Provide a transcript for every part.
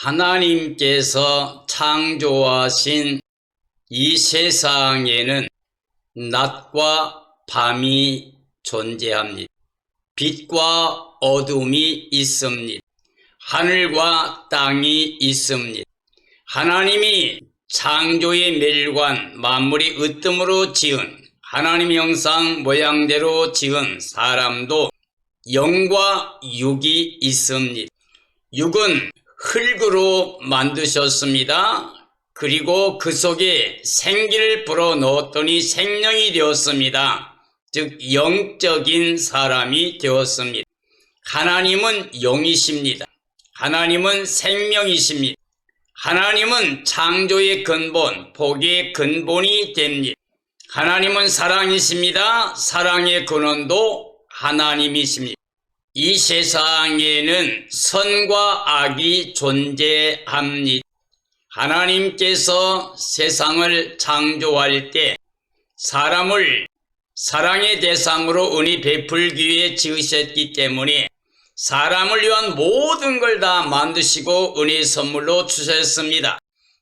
하나님께서 창조하신 이 세상에는 낮과 밤이 존재합니다. 빛과 어둠이 있습니다. 하늘과 땅이 있습니다. 하나님이 창조의 멸관, 만물이 으뜸으로 지은 하나님의 형상 모양대로 지은 사람도 영과 육이 있습니다. 육은 흙으로 만드셨습니다. 그리고 그 속에 생기를 불어넣었더니 생명이 되었습니다. 즉 영적인 사람이 되었습니다. 하나님은 영이십니다. 하나님은 생명이십니다. 하나님은 창조의 근본, 복의 근본이 됩니다. 하나님은 사랑이십니다. 사랑의 근원도 하나님이십니다. 이 세상에는 선과 악이 존재합니다. 하나님께서 세상을 창조할 때 사람을 사랑의 대상으로 은혜 베풀기 위해 지으셨기 때문에 사람을 위한 모든 걸 다 만드시고 은혜의 선물로 주셨습니다.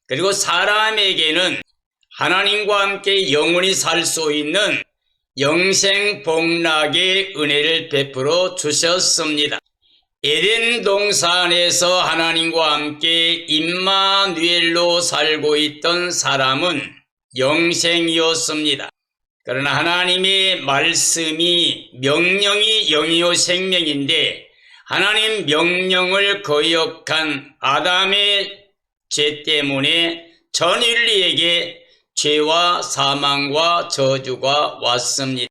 그리고 사람에게는 하나님과 함께 영원히 살 수 있는 영생 복락의 은혜를 베풀어 주셨습니다. 에덴 동산에서 하나님과 함께 임마누엘로 살고 있던 사람은 영생이었습니다. 그러나 하나님의 말씀이 명령이 영이요 생명인데 하나님 명령을 거역한 아담의 죄 때문에 전 인류에게 죄와 사망과 저주가 왔습니다.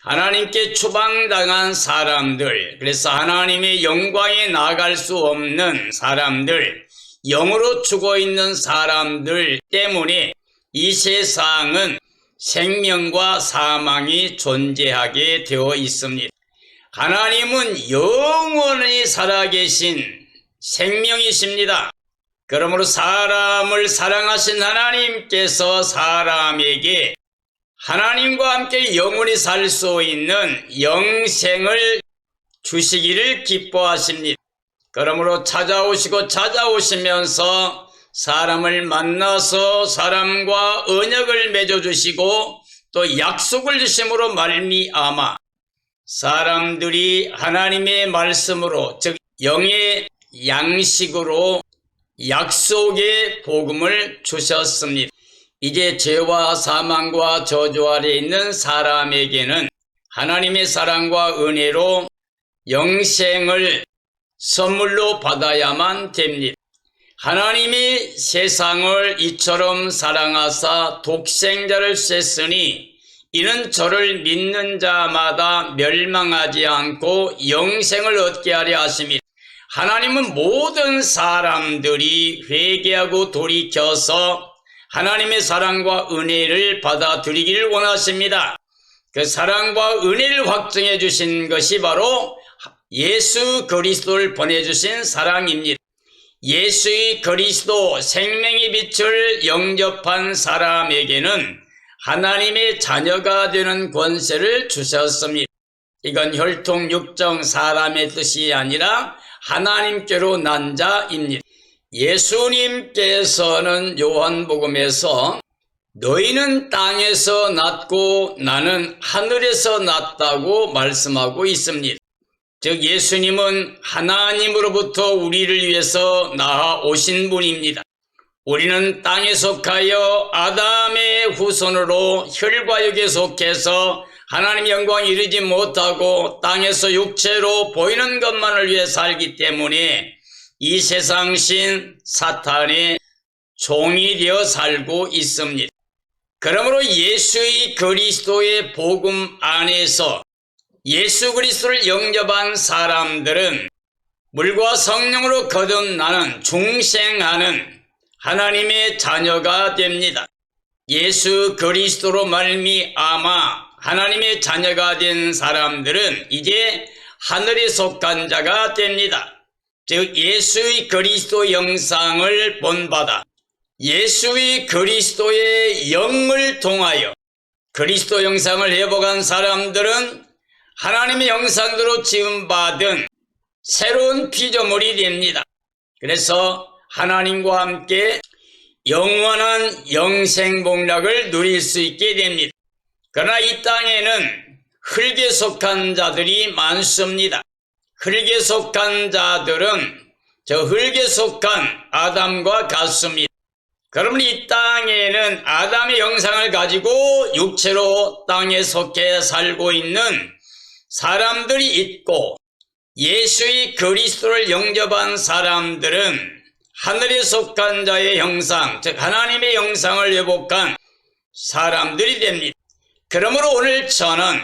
하나님께 추방당한 사람들, 그래서 하나님의 영광에 나아갈 수 없는 사람들, 영으로 죽어있는 사람들 때문에 이 세상은 생명과 사망이 존재하게 되어 있습니다. 하나님은 영원히 살아계신 생명이십니다. 그러므로 사람을 사랑하신 하나님께서 사람에게 하나님과 함께 영원히 살 수 있는 영생을 주시기를 기뻐하십니다. 그러므로 찾아오시면서 사람을 만나서 사람과 언약을 맺어주시고 또 약속을 주심으로 말미암아 사람들이 하나님의 말씀으로 즉 영의 양식으로 약속의 복음을 주셨습니다. 이제 죄와 사망과 저주 아래 있는 사람에게는 하나님의 사랑과 은혜로 영생을 선물로 받아야만 됩니다. 하나님이 세상을 이처럼 사랑하사 독생자를 쐈으니 이는 저를 믿는 자마다 멸망하지 않고 영생을 얻게 하려 하심이라. 하나님은 모든 사람들이 회개하고 돌이켜서 하나님의 사랑과 은혜를 받아들이기를 원하십니다. 그 사랑과 은혜를 확증해 주신 것이 바로 예수 그리스도를 보내주신 사랑입니다. 예수의 그리스도 생명의 빛을 영접한 사람에게는 하나님의 자녀가 되는 권세를 주셨습니다. 이건 혈통 육정 사람의 뜻이 아니라 하나님께로 난 자입니다. 예수님께서는 요한복음에서 너희는 땅에서 났고 나는 하늘에서 났다고 말씀하고 있습니다. 즉 예수님은 하나님으로부터 우리를 위해서 나아오신 분입니다. 우리는 땅에 속하여 아담의 후손으로 혈과 육에 속해서 하나님의 영광에 이르지 못하고 땅에서 육체로 보이는 것만을 위해 살기 때문에 이 세상 신 사탄의 종이 되어 살고 있습니다. 그러므로 예수의 그리스도의 복음 안에서 예수 그리스도를 영접한 사람들은 물과 성령으로 거듭나는 중생하는 하나님의 자녀가 됩니다. 예수 그리스도로 말미암아 하나님의 자녀가 된 사람들은 이제 하늘에 속한 자가 됩니다. 즉 예수의 그리스도 영상을 본받아 예수의 그리스도의 영을 통하여 그리스도 영상을 회복한 사람들은 하나님의 영상대로 지음받은 새로운 피조물이 됩니다. 그래서 하나님과 함께 영원한 영생복락을 누릴 수 있게 됩니다. 그러나 이 땅에는 흙에 속한 자들이 많습니다. 흙에 속한 자들은 저 흙에 속한 아담과 같습니다. 그러면 이 땅에는 아담의 형상을 가지고 육체로 땅에 속해 살고 있는 사람들이 있고, 예수의 그리스도를 영접한 사람들은 하늘에 속한 자의 형상, 즉 하나님의 형상을 회복한 사람들이 됩니다. 그러므로 오늘 저는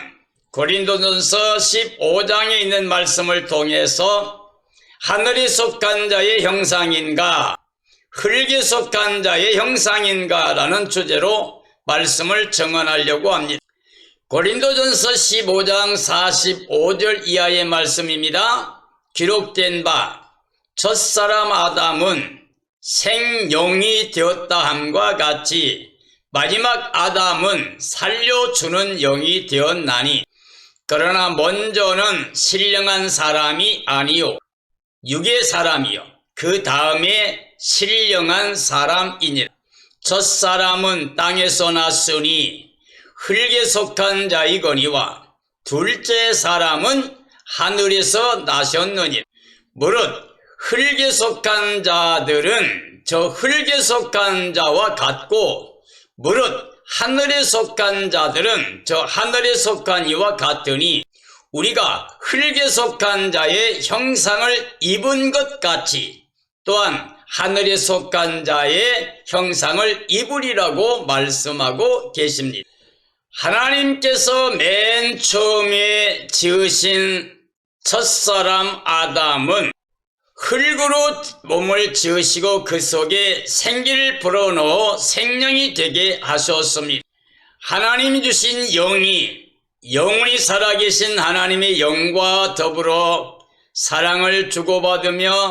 고린도전서 15장에 있는 말씀을 통해서 하늘에 속한 자의 형상인가, 흙에 속한 자의 형상인가 라는 주제로 말씀을 정언하려고 합니다. 고린도전서 15장 45절 이하의 말씀입니다. 기록된 바 첫사람 아담은 생용이 되었다 함과 같이 마지막 아담은 살려주는 영이 되었나니, 그러나 먼저는 신령한 사람이 아니요 육의 사람이요 그 다음에 신령한 사람이니라. 첫사람은 땅에서 났으니 흙에 속한 자이거니와 둘째 사람은 하늘에서 나셨느니라. 무릇 흙에 속한 자들은 저 흙에 속한 자와 같고, 무릇 하늘에 속한 자들은 저 하늘에 속한 이와 같으니, 우리가 흙에 속한 자의 형상을 입은 것 같이 또한 하늘에 속한 자의 형상을 입으리라고 말씀하고 계십니다. 하나님께서 맨 처음에 지으신 첫사람 아담은 흙으로 몸을 지으시고 그 속에 생기를 불어넣어 생명이 되게 하셨습니다. 하나님이 주신 영원히 살아계신 하나님의 영과 더불어 사랑을 주고받으며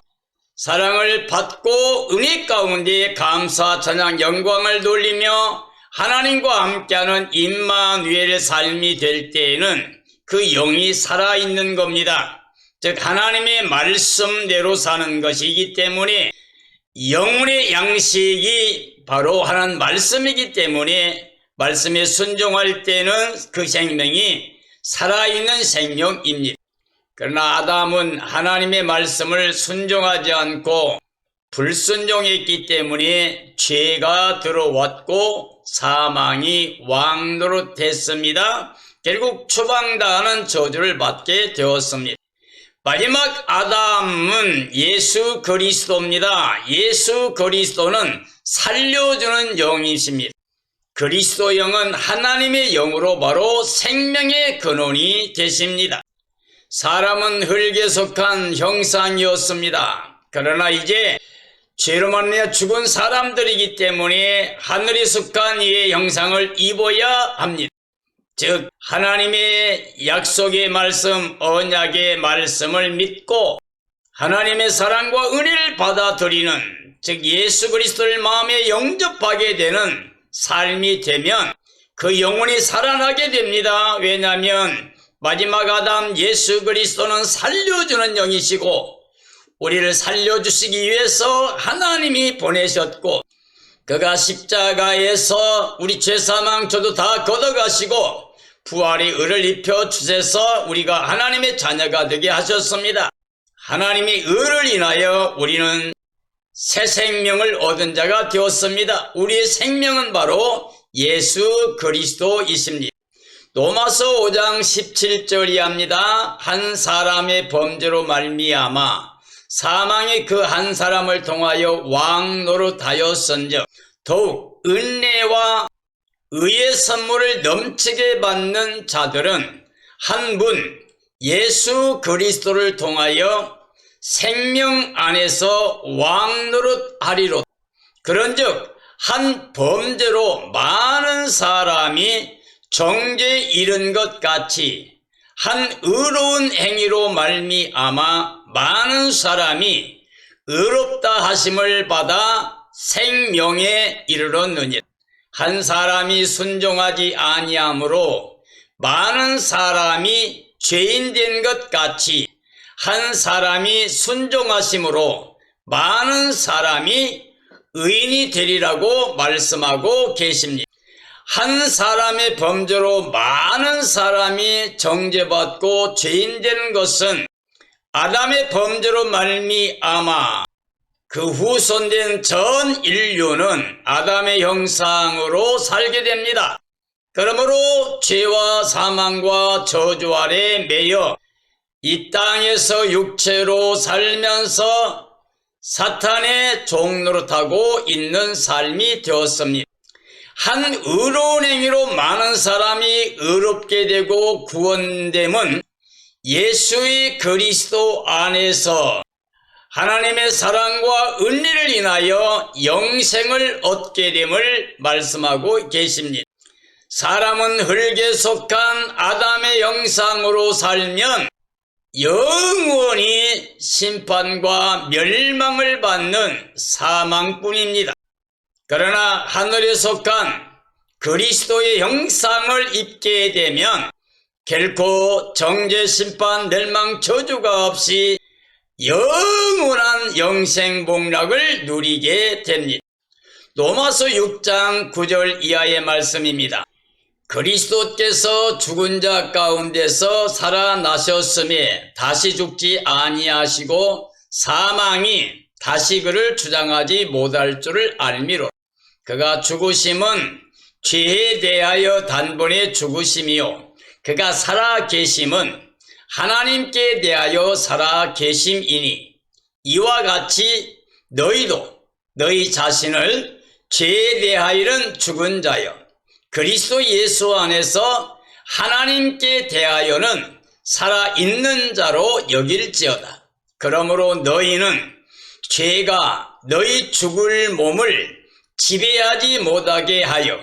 사랑을 받고 은혜 가운데 감사 찬양 영광을 돌리며 하나님과 함께하는 임마누엘의 삶이 될 때에는 그 영이 살아있는 겁니다. 즉 하나님의 말씀대로 사는 것이기 때문에 영혼의 양식이 바로 하나님 말씀이기 때문에 말씀에 순종할 때는 그 생명이 살아있는 생명입니다. 그러나 아담은 하나님의 말씀을 순종하지 않고 불순종했기 때문에 죄가 들어왔고 사망이 왕노릇했습니다. 결국 추방당하는 저주를 받게 되었습니다. 마지막 아담은 예수 그리스도입니다. 예수 그리스도는 살려주는 영이십니다. 그리스도 영은 하나님의 영으로 바로 생명의 근원이 되십니다. 사람은 흙에 속한 형상이었습니다. 그러나 이제 죄로 말미암아 죽은 사람들이기 때문에 하늘에 속한 이의 형상을 입어야 합니다. 즉 하나님의 약속의 말씀, 언약의 말씀을 믿고 하나님의 사랑과 은혜를 받아들이는, 즉 예수 그리스도를 마음에 영접하게 되는 삶이 되면 그 영혼이 살아나게 됩니다. 왜냐하면 마지막 아담 예수 그리스도는 살려주는 영이시고 우리를 살려주시기 위해서 하나님이 보내셨고, 그가 십자가에서 우리 죄사망 저도 다 걷어가시고 부활의 의를 입혀 주셔서 우리가 하나님의 자녀가 되게 하셨습니다. 하나님의 의를 인하여 우리는 새 생명을 얻은 자가 되었습니다. 우리의 생명은 바로 예수 그리스도이십니다. 로마서 5장 17절이 합니다. 한 사람의 범죄로 말미암아 사망이 그 한 사람을 통하여 왕노릇하였은즉 더욱 은혜와 의의 선물을 넘치게 받는 자들은 한 분 예수 그리스도를 통하여 생명 안에서 왕노릇하리로. 그런즉 한 범죄로 많은 사람이 정죄에 이른 것 같이 한 의로운 행위로 말미암아 많은 사람이 의롭다 하심을 받아 생명에 이르렀느니라. 한 사람이 순종하지 아니함으로 많은 사람이 죄인 된 것 같이 한 사람이 순종하심으로 많은 사람이 의인이 되리라고 말씀하고 계십니다. 한 사람의 범죄로 많은 사람이 정죄받고 죄인 되는 것은 아담의 범죄로 말미암아 그 후손된 전 인류는 아담의 형상으로 살게 됩니다. 그러므로 죄와 사망과 저주 아래 매여 이 땅에서 육체로 살면서 사탄의 종노릇하고 있는 삶이 되었습니다. 한 의로운 행위로 많은 사람이 의롭게 되고 구원됨은 예수의 그리스도 안에서 하나님의 사랑과 은혜를 인하여 영생을 얻게 됨을 말씀하고 계십니다. 사람은 흙에 속한 아담의 형상으로 살면 영원히 심판과 멸망을 받는 사망뿐입니다. 그러나 하늘에 속한 그리스도의 형상을 입게 되면 결코 정죄, 심판, 멸망, 저주가 없이 영원한 영생 복락을 누리게 됩니다. 로마서 6장 9절 이하의 말씀입니다. 그리스도께서 죽은 자 가운데서 살아나셨음에 다시 죽지 아니하시고 사망이 다시 그를 주장하지 못할 줄을 알미로 그가 죽으심은 죄에 대하여 단번에 죽으심이요 그가 살아 계심은 하나님께 대하여 살아 계심이니 이와 같이 너희도 너희 자신을 죄에 대하여는 죽은 자여 그리스도 예수 안에서 하나님께 대하여는 살아있는 자로 여길지어다. 그러므로 너희는 죄가 너희 죽을 몸을 지배하지 못하게 하여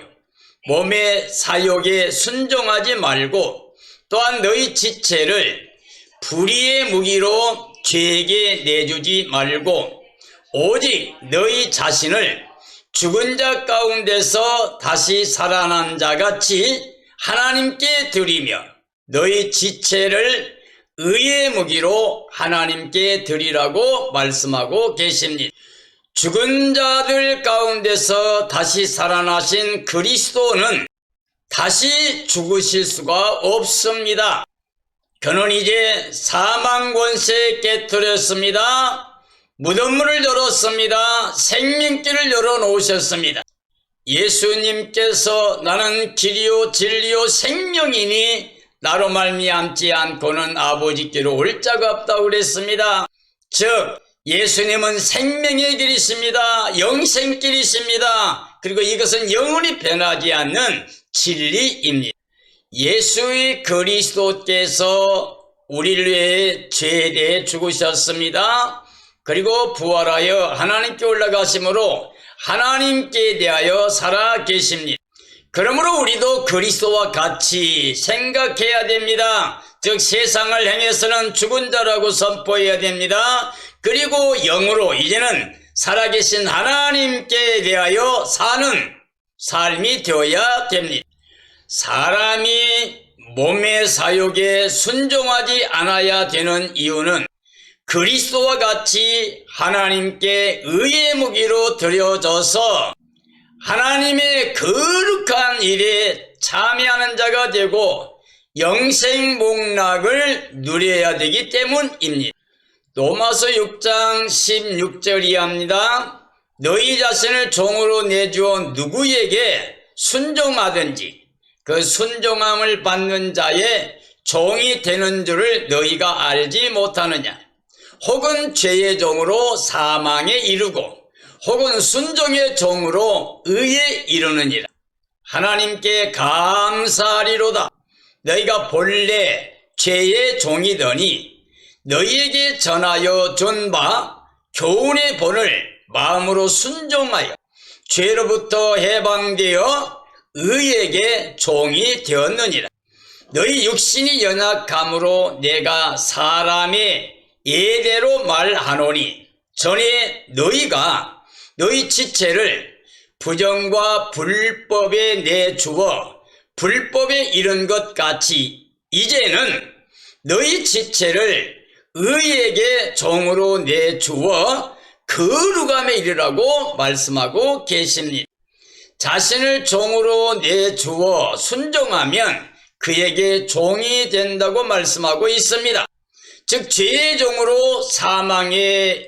몸의 사욕에 순종하지 말고 또한 너희 지체를 불의의 무기로 죄에게 내주지 말고 오직 너희 자신을 죽은 자 가운데서 다시 살아난 자같이 하나님께 드리며 너희 지체를 의의 무기로 하나님께 드리라고 말씀하고 계십니다. 죽은 자들 가운데서 다시 살아나신 그리스도는 다시 죽으실 수가 없습니다. 그는 이제 사망 권세 깨뜨렸습니다. 무덤문을 열었습니다. 생명길을 열어놓으셨습니다. 예수님께서 나는 길이요 진리요 생명이니 나로 말미암지 않고는 아버지께로 올 자가 없다고 그랬습니다. 즉 예수님은 생명의 길이십니다. 영생길이십니다. 그리고 이것은 영원히 변하지 않는 진리입니다. 예수의 그리스도께서 우리를 위해 죄에 대해 죽으셨습니다. 그리고 부활하여 하나님께 올라가심으로 하나님께 대하여 살아 계십니다. 그러므로 우리도 그리스도와 같이 생각해야 됩니다. 즉 세상을 행해서는 죽은 자라고 선포해야 됩니다. 그리고 영으로 이제는 살아계신 하나님께 대하여 사는 삶이 되어야 됩니다. 사람이 몸의 사욕에 순종하지 않아야 되는 이유는 그리스도와 같이 하나님께 의의 무기로 드려져서 하나님의 거룩한 일에 참여하는 자가 되고 영생 복락을 누려야 되기 때문입니다. 로마서 6장 16절 이하입니다. 너희 자신을 종으로 내주어 누구에게 순종하든지 그 순종함을 받는 자의 종이 되는 줄을 너희가 알지 못하느냐. 혹은 죄의 종으로 사망에 이르고 혹은 순종의 종으로 의에 이르느니라. 하나님께 감사하리로다. 너희가 본래 죄의 종이더니 너희에게 전하여 준 바 교훈의 본을 마음으로 순종하여 죄로부터 해방되어 의에게 종이 되었느니라. 너희 육신이 연약함으로 내가 사람의 예대로 말하노니 전에 너희가 너희 지체를 부정과 불법에 내주어 불법에 이른 것 같이 이제는 너희 지체를 의에게 종으로 내주어 거룩함에 이르라고 말씀하고 계십니다. 자신을 종으로 내주어 순종하면 그에게 종이 된다고 말씀하고 있습니다. 즉 죄의 종으로 사망에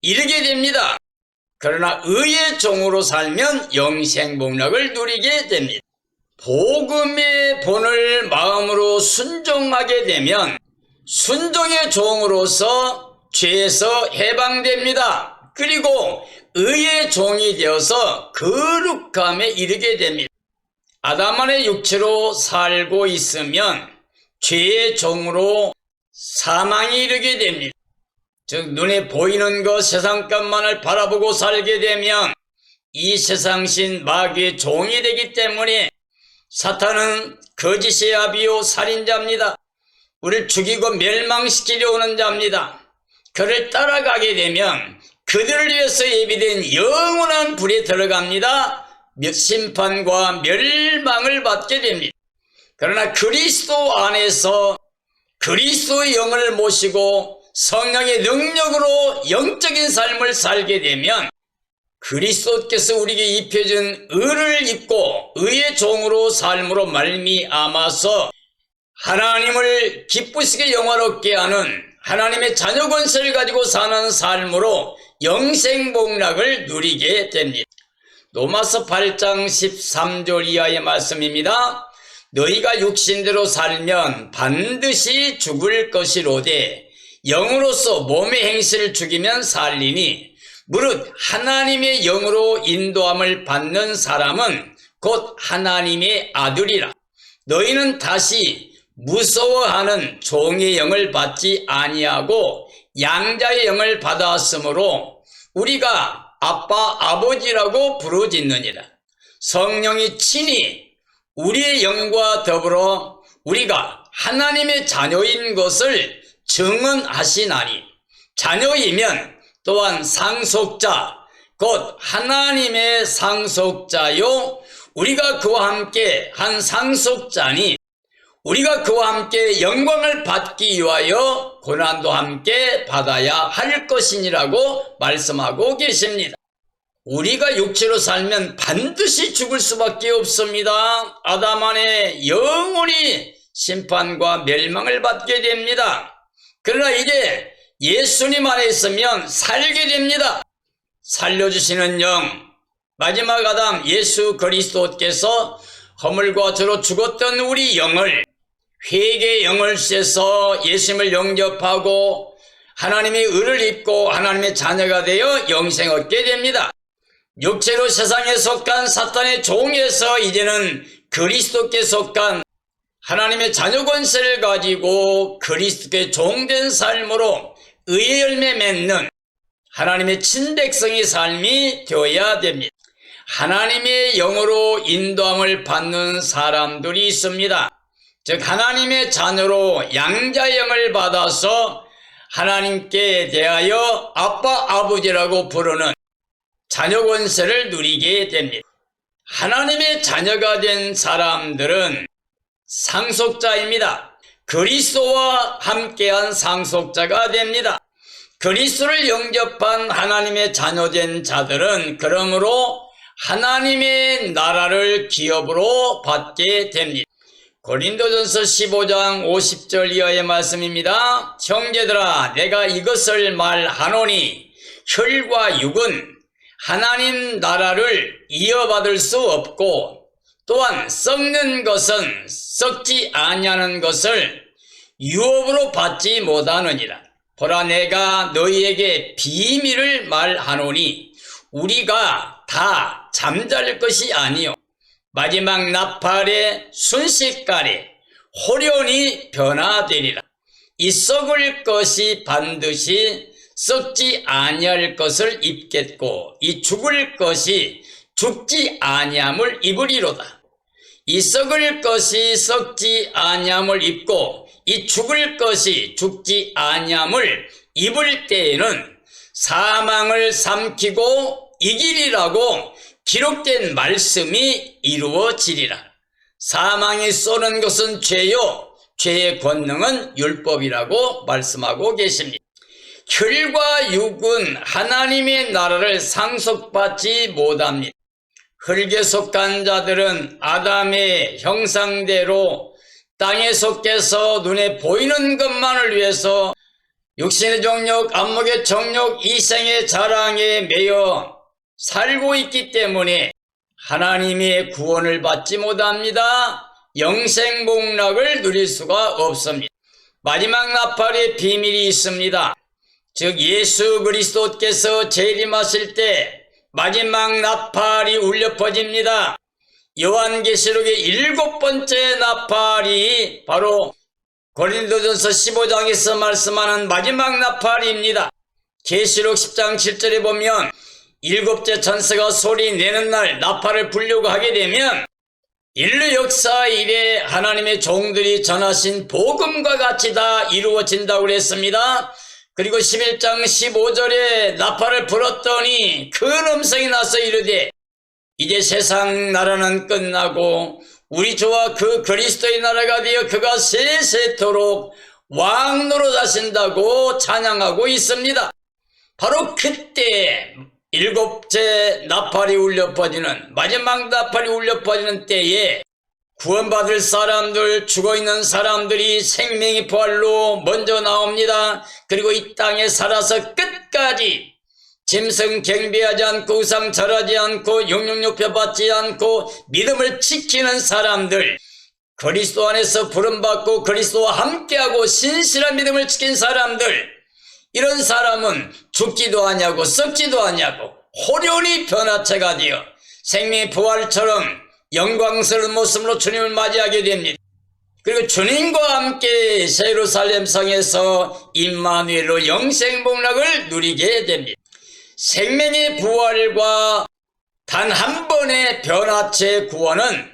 이르게 됩니다. 그러나 의의 종으로 살면 영생복락을 누리게 됩니다. 복음의 본을 마음으로 순종하게 되면 순종의 종으로서 죄에서 해방됩니다. 그리고 의의 종이 되어서 거룩함에 이르게 됩니다. 아담만의 육체로 살고 있으면 죄의 종으로 사망이 이르게 됩니다. 즉 눈에 보이는 것 세상것만을 바라보고 살게 되면 이 세상신 마귀의 종이 되기 때문에 사탄은 거짓의 아비요 살인자입니다. 우리를 죽이고 멸망시키려 오는 자입니다. 그를 따라가게 되면 그들을 위해서 예비된 영원한 불에 들어갑니다. 심판과 멸망을 받게 됩니다. 그러나 그리스도 안에서 그리스도의 영을 모시고 성령의 능력으로 영적인 삶을 살게 되면 그리스도께서 우리에게 입혀준 의를 입고 의의 종으로 삶으로 말미암아서 하나님을 기쁘시게 영화롭게 하는 하나님의 자녀 권세를 가지고 사는 삶으로 영생복락을 누리게 됩니다. 로마서 8장 13절 이하의 말씀입니다. 너희가 육신대로 살면 반드시 죽을 것이로되 영으로서 몸의 행실을 죽이면 살리니 무릇 하나님의 영으로 인도함을 받는 사람은 곧 하나님의 아들이라. 너희는 다시 무서워하는 종의 영을 받지 아니하고 양자의 영을 받았으므로 우리가 아빠 아버지라고 부르짖느니라. 성령이 친히 우리의 영과 더불어 우리가 하나님의 자녀인 것을 증언하시나니 자녀이면 또한 상속자 곧 하나님의 상속자요 우리가 그와 함께 한 상속자니 우리가 그와 함께 영광을 받기 위하여 고난도 함께 받아야 할 것이니라고 말씀하고 계십니다. 우리가 육체로 살면 반드시 죽을 수밖에 없습니다. 아담 안에 영원히 심판과 멸망을 받게 됩니다. 그러나 이제 예수님 안에 있으면 살게 됩니다. 살려주시는 영, 마지막 아담 예수 그리스도께서 허물과 죄로 죽었던 우리 영을 회개의 영을 쐬서 예수님을 영접하고 하나님의 의를 입고 하나님의 자녀가 되어 영생 얻게 됩니다. 육체로 세상에 속한 사탄의 종에서 이제는 그리스도께 속한 하나님의 자녀 권세를 가지고 그리스도께 종된 삶으로 의의 열매 맺는 하나님의 친백성의 삶이 되어야 됩니다. 하나님의 영으로 인도함을 받는 사람들이 있습니다. 즉 하나님의 자녀로 양자의 영을 받아서 하나님께 대하여 아빠 아버지라고 부르는 자녀 권세를 누리게 됩니다. 하나님의 자녀가 된 사람들은 상속자입니다. 그리스도와 함께한 상속자가 됩니다. 그리스도를 영접한 하나님의 자녀된 자들은 그러므로 하나님의 나라를 기업으로 받게 됩니다. 고린도전서 15장 50절 이하의 말씀입니다. 형제들아 내가 이것을 말하노니 혈과 육은 하나님 나라를 이어받을 수 없고 또한 썩는 것은 썩지 아니하는 것을 유업으로 받지 못하느니라. 보라 내가 너희에게 비밀을 말하노니 우리가 다 잠잘 것이 아니요 마지막 나팔의 순식간에 호련히 변화되리라. 이 썩을 것이 반드시 썩지 아니할 것을 입겠고 이 죽을 것이 죽지 아니함을 입으리로다. 이 썩을 것이 썩지 아니함을 입고 이 죽을 것이 죽지 아니함을 입을 때에는 사망을 삼키고 이기리라고 기록된 말씀이 이루어지리라. 사망이 쏘는 것은 죄요 죄의 권능은 율법이라고 말씀하고 계십니다. 혈과 육은 하나님의 나라를 상속받지 못합니다. 흙에 속한 자들은 아담의 형상대로 땅에 속해서 눈에 보이는 것만을 위해서 육신의 정욕, 안목의 정욕, 이생의 자랑에 매여 살고 있기 때문에 하나님의 구원을 받지 못합니다. 영생복락을 누릴 수가 없습니다. 마지막 나팔의 비밀이 있습니다. 즉 예수 그리스도께서 재림하실 때 마지막 나팔이 울려 퍼집니다. 요한계시록의 7번째 나팔이 바로 고린도전서 15장에서 말씀하는 마지막 나팔입니다. 계시록 10장 7절에 보면 7째 천사가 소리 내는 날 나팔을 불려고 하게 되면 인류 역사 이래 하나님의 종들이 전하신 복음과 같이 다 이루어진다고 그랬습니다. 그리고 11장 15절에 나팔을 불었더니 큰 음성이 나서 이르되 이제 세상 나라는 끝나고 우리 주와 그 그리스도의 나라가 되어 그가 세세토록 왕노릇하신다고 찬양하고 있습니다. 바로 그때 7째 나팔이 울려 퍼지는 마지막 나팔이 울려 퍼지는 때에 구원받을 사람들, 죽어있는 사람들이 생명의 부활로 먼저 나옵니다. 그리고 이 땅에 살아서 끝까지 짐승 경배하지 않고 우상 절하지 않고 영육욕표 받지 않고 믿음을 지키는 사람들, 그리스도 안에서 부름받고 그리스도와 함께하고 신실한 믿음을 지킨 사람들, 이런 사람은 죽지도 않냐고 썩지도 않냐고 호련히 변화체가 되어 생명의 부활처럼 영광스러운 모습으로 주님을 맞이하게 됩니다. 그리고 주님과 함께 예루살렘 성에서 임마누엘로 영생복락을 누리게 됩니다. 생명의 부활과 단 한 번의 변화체 구원은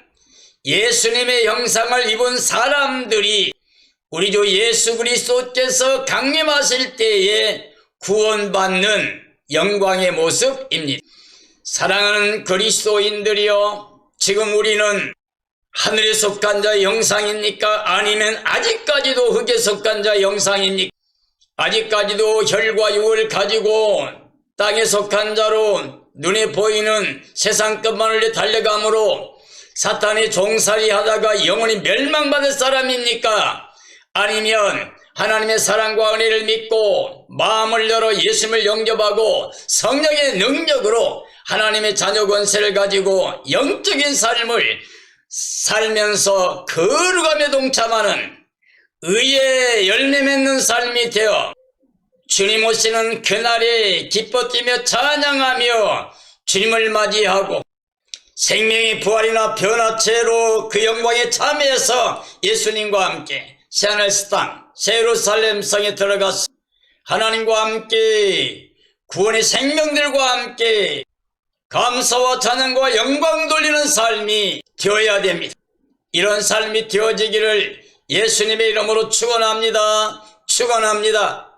예수님의 형상을 입은 사람들이 우리 주 예수 그리스도께서 강림하실 때에 구원받는 영광의 모습입니다. 사랑하는 그리스도인들이여, 지금 우리는 하늘에 속한 자의 형상입니까? 아니면 아직까지도 흙에 속한 자의 형상입니까? 아직까지도 혈과 육을 가지고 땅에 속한 자로 눈에 보이는 세상 것만을 위해 달려감으로 사탄의 종살이 하다가 영원히 멸망받을 사람입니까? 아니면 하나님의 사랑과 은혜를 믿고 마음을 열어 예수님을 영접하고 성령의 능력으로 하나님의 자녀 권세를 가지고 영적인 삶을 살면서 거룩함에 동참하는 의의 열매 맺는 삶이 되어 주님 오시는 그날에 기뻐 뛰며 찬양하며 주님을 맞이하고 생명의 부활이나 변화체로 그 영광에 참여해서 예수님과 함께 새하늘 땅 예루살렘 성에 들어가서 하나님과 함께 구원의 생명들과 함께 감사와 찬양과 영광 돌리는 삶이 되어야 됩니다. 이런 삶이 되어지기를 예수님의 이름으로 축원합니다. 축원합니다.